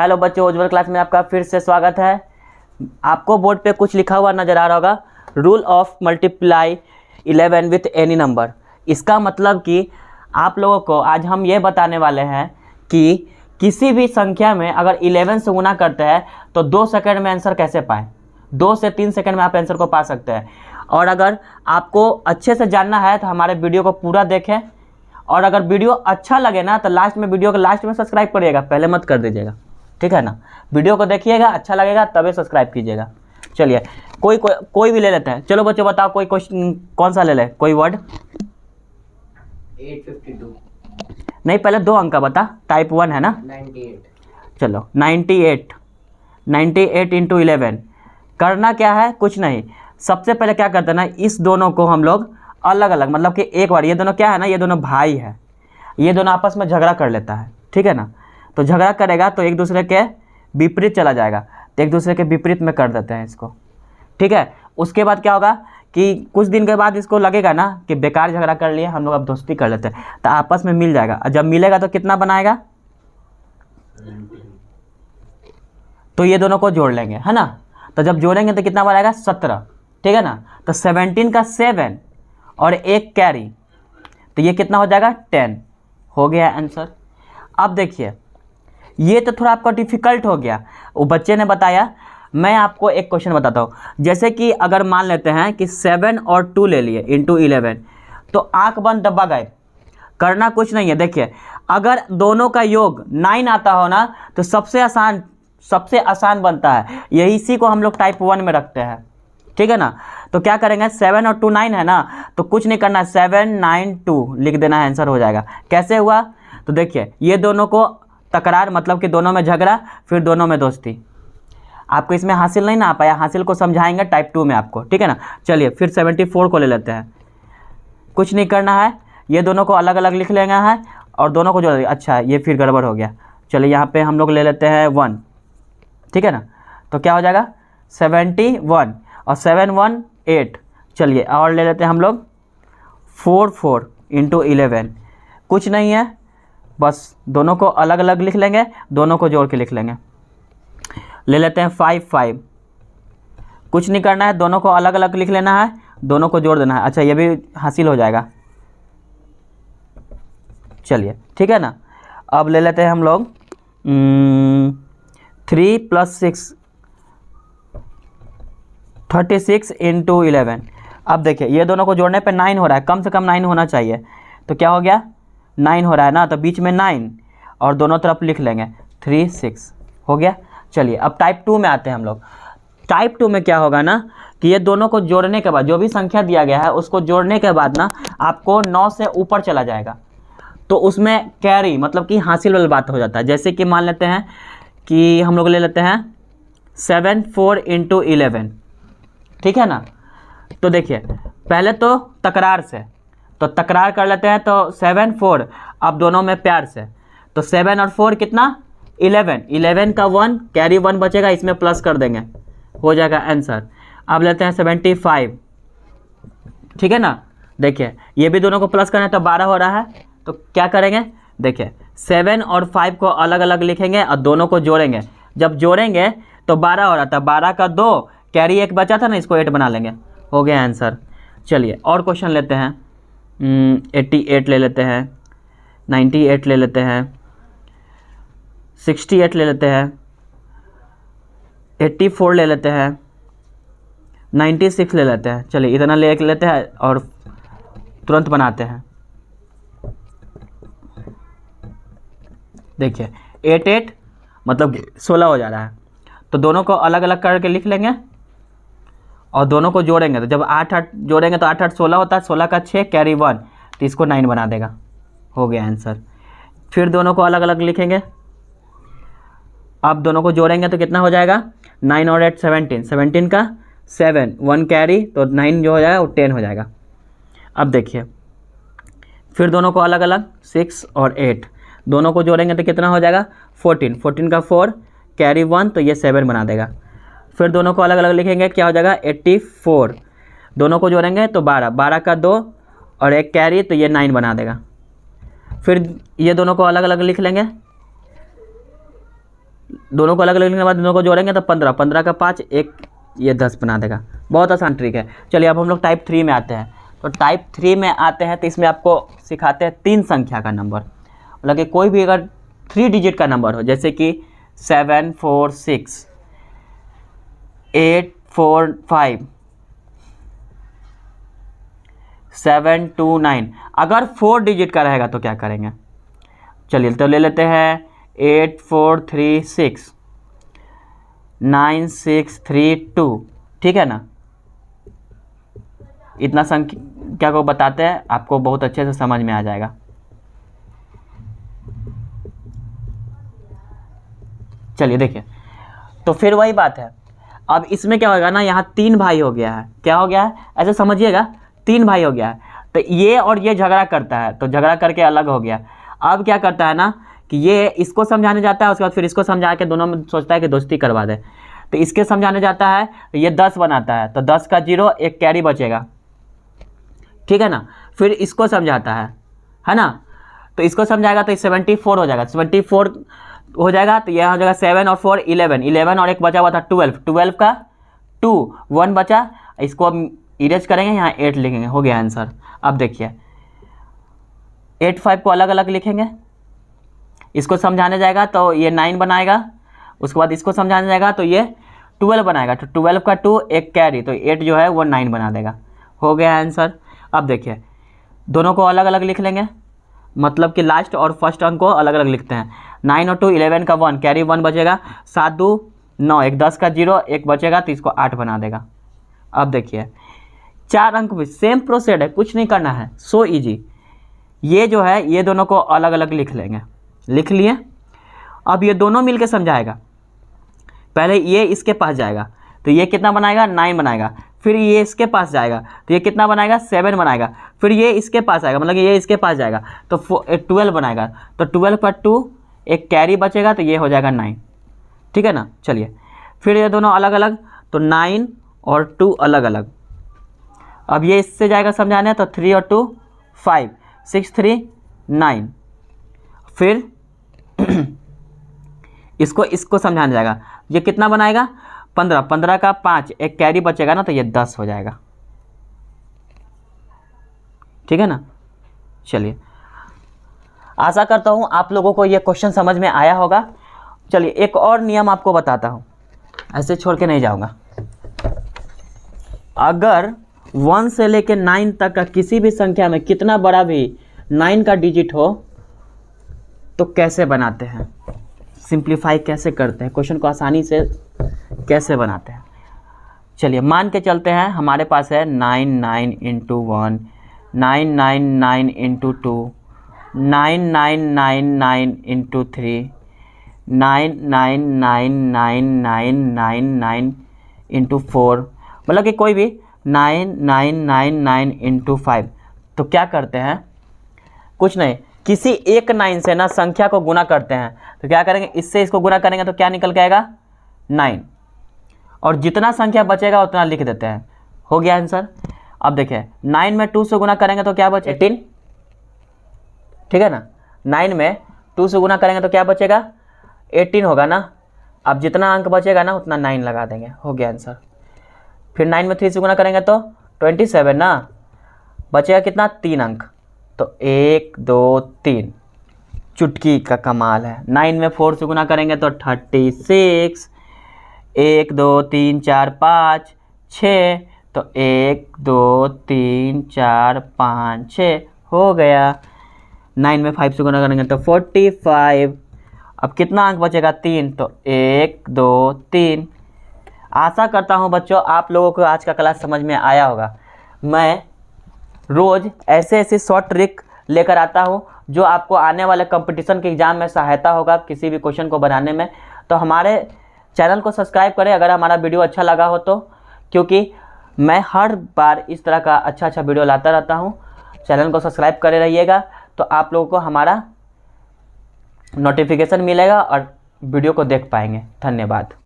Hello बच्चों, उज्जवल class में आपका फिर से स्वागत है। आपको बोर्ड पे कुछ लिखा हुआ नज़र आ रहा होगा, rule of multiply 11 with any number. इसका मतलब कि आप लोगों को आज हम ये बताने वाले हैं कि किसी भी संख्या में अगर 11 से गुना करते हैं तो 2 सेकंड में आंसर कैसे पाएँ। 2 से 3 सेकंड में आप आंसर को पा सकते हैं। और अगर आपको अच्छे से जानना है तो हमारे वीडियो को पूरा देखें, और अगर वीडियो अच्छा लगे ना तो वीडियो के लास्ट में सब्सक्राइब करिएगा, पहले मत कर दीजिएगा, ठीक है ना। वीडियो को देखिएगा, अच्छा लगेगा तभी सब्सक्राइब कीजिएगा। चलिए कोई भी ले लेते हैं। चलो बच्चों बताओ कोई क्वेश्चन कौन सा ले ले, कोई वर्ड। 852 नहीं, पहले 2 अंक का बता। टाइप 1 है ना। 98 चलो 98 इंटू 11 करना क्या है, कुछ नहीं। सबसे पहले क्या करते हैं ना, इस दोनों को हम लोग अलग अलग, मतलब कि एक बार ये दोनों क्या है ना, ये दोनों भाई है, ये दोनों आपस में झगड़ा कर लेता है, ठीक है ना। तो झगड़ा करेगा तो एक दूसरे के विपरीत चला जाएगा, तो एक दूसरे के विपरीत में कर देते हैं इसको, ठीक है। उसके बाद क्या होगा कि कुछ दिन के बाद इसको लगेगा ना कि बेकार झगड़ा कर लिए, हम लोग अब दोस्ती कर लेते हैं, तो आपस में मिल जाएगा। और जब मिलेगा तो कितना बनाएगा, तो ये दोनों को जोड़ लेंगे, है ना। तो जब जोड़ेंगे तो कितना बनाएगा, 17, ठीक है ना। तो 17 का 7 और 1 कैरी, तो ये कितना हो जाएगा, 10 हो गया आंसर। अब देखिए ये तो थोड़ा आपका डिफ़िकल्ट हो गया, वो बच्चे ने बताया। मैं आपको एक क्वेश्चन बताता हूँ। जैसे कि अगर मान लेते हैं कि 7 और 2 ले लिए इंटू 11, तो आँख बंद डब्बा गायब, करना कुछ नहीं है। देखिए अगर दोनों का योग 9 आता हो ना तो सबसे आसान बनता है, यही इसी को हम लोग टाइप 1 में रखते हैं, ठीक है ना। तो क्या करेंगे, 7 और 2 9 है ना, तो कुछ नहीं करना है, 7 9 2 लिख देना है, आंसर हो जाएगा। कैसे हुआ, तो देखिए ये दोनों को तकरार, मतलब कि दोनों में झगड़ा, फिर दोनों में दोस्ती। आपको इसमें हासिल नहीं ना आ पाया, हासिल को समझाएंगे टाइप 2 में आपको, ठीक है ना। चलिए फिर 74 को ले लेते हैं। कुछ नहीं करना है, ये दोनों को अलग अलग लिख लेना है और दोनों को जोड़ देंगे। अच्छा ये फिर गड़बड़ हो गया। चलिए यहाँ पे हम लोग ले लेते हैं 1, ठीक है ना। तो क्या हो जाएगा 71 और 7 1 8। चलिए और ले लेते हैं हम लोग 4 इंटू 11। कुछ नहीं है, बस दोनों को अलग अलग लिख लेंगे, दोनों को जोड़ के लिख लेंगे। ले लेते हैं 5 कुछ नहीं करना है, दोनों को अलग अलग लिख लेना है, दोनों को जोड़ देना है। अच्छा ये भी हासिल हो जाएगा। चलिए ठीक है ना। अब ले लेते हैं हम लोग 3 + 6 36 इंटू 11। अब देखिए ये दोनों को जोड़ने पे 9 हो रहा है, कम से कम 9 होना चाहिए। तो क्या हो गया, 9 हो रहा है ना, तो बीच में 9 और दोनों तरफ लिख लेंगे 3 6 हो गया। चलिए अब टाइप 2 में आते हैं हम लोग। टाइप 2 में क्या होगा ना कि ये दोनों को जोड़ने के बाद, जो भी संख्या दिया गया है उसको जोड़ने के बाद ना आपको 9 से ऊपर चला जाएगा, तो उसमें कैरी, मतलब कि हासिल वाली बात हो जाता है। जैसे कि मान लेते हैं कि हम लोग ले लेते हैं 7 4 इंटू 11, ठीक है ना। तो देखिए पहले तो तकरार से, तो तकरार कर लेते हैं, तो 7 4, अब दोनों में प्यार से, तो 7 और 4 कितना 11 का 1 कैरी 1 बचेगा, इसमें प्लस कर देंगे, हो जाएगा आंसर। अब लेते हैं 75, ठीक है ना। देखिए ये भी दोनों को प्लस करना है तो 12 हो रहा है, तो क्या करेंगे, देखिए 7 और 5 को अलग अलग लिखेंगे और दोनों को जोड़ेंगे। जब जोड़ेंगे तो 12 हो रहा था, 12 का 2 कैरी 1 बचा था ना, इसको 8 बना लेंगे, हो गया आंसर। चलिए और क्वेश्चन लेते हैं। 88 ले लेते हैं, 98 ले लेते हैं, 68 ले लेते हैं, 84 ले लेते हैं, 96 ले लेते हैं। चलिए इतना ले लेते हैं और तुरंत बनाते हैं। देखिए 88 मतलब 16 हो जा रहा है, तो दोनों को अलग अलग करके लिख लेंगे और दोनों को जोड़ेंगे। तो जब 8 8 जोड़ेंगे तो 8 8 16 होता है, 16 का 6 कैरी 1, तो इसको 9 बना देगा, हो गया आंसर। फिर दोनों को अलग अलग लिखेंगे, अब दोनों को जोड़ेंगे तो कितना हो जाएगा, 9 और 8 17, 17 का 7 1 कैरी, तो 9 जो हो जाएगा वो 10 हो जाएगा। अब देखिए फिर दोनों को अलग अलग 6 और 8, दोनों को जोड़ेंगे तो कितना हो जाएगा 14, 14 का 4 कैरी 1, तो ये 7 बना देगा। फिर दोनों को अलग अलग लिखेंगे, क्या हो जाएगा 84, दोनों को जोड़ेंगे तो 12, 12 का 2 और 1 कैरी, तो ये 9 बना देगा। फिर ये दोनों को अलग अलग लिख लेंगे, दोनों को अलग अलग लिखने के बाद दोनों को जोड़ेंगे तो 15, 15 का 5, एक ये 10 बना देगा। बहुत आसान ट्रिक है। चलिए अब हम लोग टाइप 3 में आते हैं। तो टाइप 3 में आते हैं तो इसमें आपको सिखाते हैं 3 संख्या का नंबर, मतलब कि कोई भी अगर 3 डिजिट का नंबर हो, जैसे कि 7 4 6 8 4 5 7 2 9, अगर 4 डिजिट का रहेगा तो क्या करेंगे? चलिए तो ले लेते हैं 8 4 3 6 9 6 3 2, ठीक है ना। इतना संख्या को बताते हैं, आपको बहुत अच्छे से समझ में आ जाएगा। चलिए देखिए, तो फिर वही बात है। अब इसमें क्या होगा ना, यहाँ 3 भाई हो गया है। क्या हो गया है? ऐसे समझिएगा, 3 भाई हो गया है। तो ये और ये झगड़ा करता है, तो झगड़ा करके अलग हो गया। अब क्या करता है ना कि ये इसको समझाने जाता है, उसके बाद फिर इसको समझा के दोनों में सोचता है कि दोस्ती करवा दे। तो इसके समझाने जाता है तो ये 10 बनाता है, तो 10 का 0, एक कैरी बचेगा, ठीक है ना। फिर इसको समझाता है ना। तो इसको समझाएगा तो 74 हो जाएगा, 74 हो जाएगा। तो यह हो जाएगा 7 और 4 11, 11 और एक बचा हुआ था 12, 12 का 2, 1 बचा। इसको अब इरेज करेंगे, यहाँ 8 लिखेंगे, हो गया आंसर। अब देखिए 8 5 को अलग अलग लिखेंगे, इसको समझाने जाएगा तो ये 9 बनाएगा, उसके बाद इसको समझाने जाएगा तो ये 12 बनाएगा। तो 12 का 2, एक कैरी, तो 8 जो है वो 9 बना देगा, हो गया आंसर। अब देखिए दोनों को अलग अलग लिख लेंगे, मतलब कि लास्ट और फर्स्ट अंक को अलग अलग लिखते हैं। 9 और 2 11 का 1, कैरी 1 बचेगा। 7 2 9, एक 10 का 0, एक बचेगा, तो इसको 8 बना देगा। अब देखिए 4 अंक भी सेम प्रोसेड है, कुछ नहीं करना है, सो इजी। ये जो है ये दोनों को अलग अलग लिख लेंगे, लिख लिए। अब ये दोनों मिलके समझाएगा। पहले ये इसके पास जाएगा तो ये कितना बनाएगा? 9 बनाएगा। फिर ये इसके पास जाएगा तो ये कितना बनाएगा? 7 बनाएगा। फिर ये इसके पास आएगा, मतलब कि ये इसके पास जाएगा तो 12 बनाएगा। तो 12 पर 2, एक कैरी बचेगा, तो ये हो जाएगा 9, ठीक है ना। चलिए फिर ये दोनों अलग अलग, तो 9 और 2 अलग अलग। अब ये इससे जाएगा समझाने, तो 3 और 2 5, 6 3 9। फिर इसको समझाने जाएगा, ये कितना बनाएगा? 15, 15 का 5, एक कैरी बचेगा ना, तो ये 10 हो जाएगा, ठीक है ना। चलिए आशा करता हूँ आप लोगों को ये क्वेश्चन समझ में आया होगा। चलिए एक और नियम आपको बताता हूँ, ऐसे छोड़ के नहीं जाऊँगा। अगर 1 से लेकर 9 तक का किसी भी संख्या में कितना बड़ा भी 9 का डिजिट हो तो कैसे बनाते हैं, सिंप्लीफाई कैसे करते हैं, क्वेश्चन को आसानी से कैसे बनाते हैं। चलिए मान के चलते हैं हमारे पास है 9 9 इंटू 1, 9 9 9 इंटू 2, 9 9 9 9 इंटू 3, 9 9 9 9 9 9 9 इंटू 4, मतलब कि कोई भी 9 9 9 9 इंटू 5। तो क्या करते हैं? कुछ नहीं, किसी एक 9 से ना संख्या को गुना करते हैं। तो क्या करेंगे? इससे इसको गुना करेंगे तो क्या निकल के आएगा? 9, और जितना संख्या बचेगा उतना लिख देते हैं, हो गया आंसर। अब देखिए 9 में 2 से गुना करेंगे तो क्या बचे? 18, ठीक है ना। 9 में 2 से गुना करेंगे तो क्या बचेगा? 18 होगा ना। अब जितना अंक बचेगा ना उतना 9 लगा देंगे, हो गया आंसर। फिर 9 में 3 से गुना करेंगे तो 27 ना, बचेगा कितना? 3 अंक, तो 1 2 3, चुटकी का कमाल है। 9 में 4 से गुना करेंगे तो 36, 1 2 3 4 5 6, तो 1 2 3 4 5 6 हो गया। 9 में 5 से गुना करेंगे तो 45। अब कितना अंक बचेगा? 3, तो 1 2 3। आशा करता हूँ बच्चों आप लोगों को आज का क्लास समझ में आया होगा। मैं रोज़ ऐसे ऐसे शॉर्ट ट्रिक लेकर आता हूँ जो आपको आने वाले कंपटीशन के एग्ज़ाम में सहायता होगा किसी भी क्वेश्चन को बनाने में। तो हमारे चैनल को सब्सक्राइब करें अगर हमारा वीडियो अच्छा लगा हो तो, क्योंकि मैं हर बार इस तरह का अच्छा वीडियो लाता रहता हूँ। चैनल को सब्सक्राइब करे रहिएगा तो आप लोगों को हमारा नोटिफिकेशन मिलेगा और वीडियो को देख पाएंगे। धन्यवाद।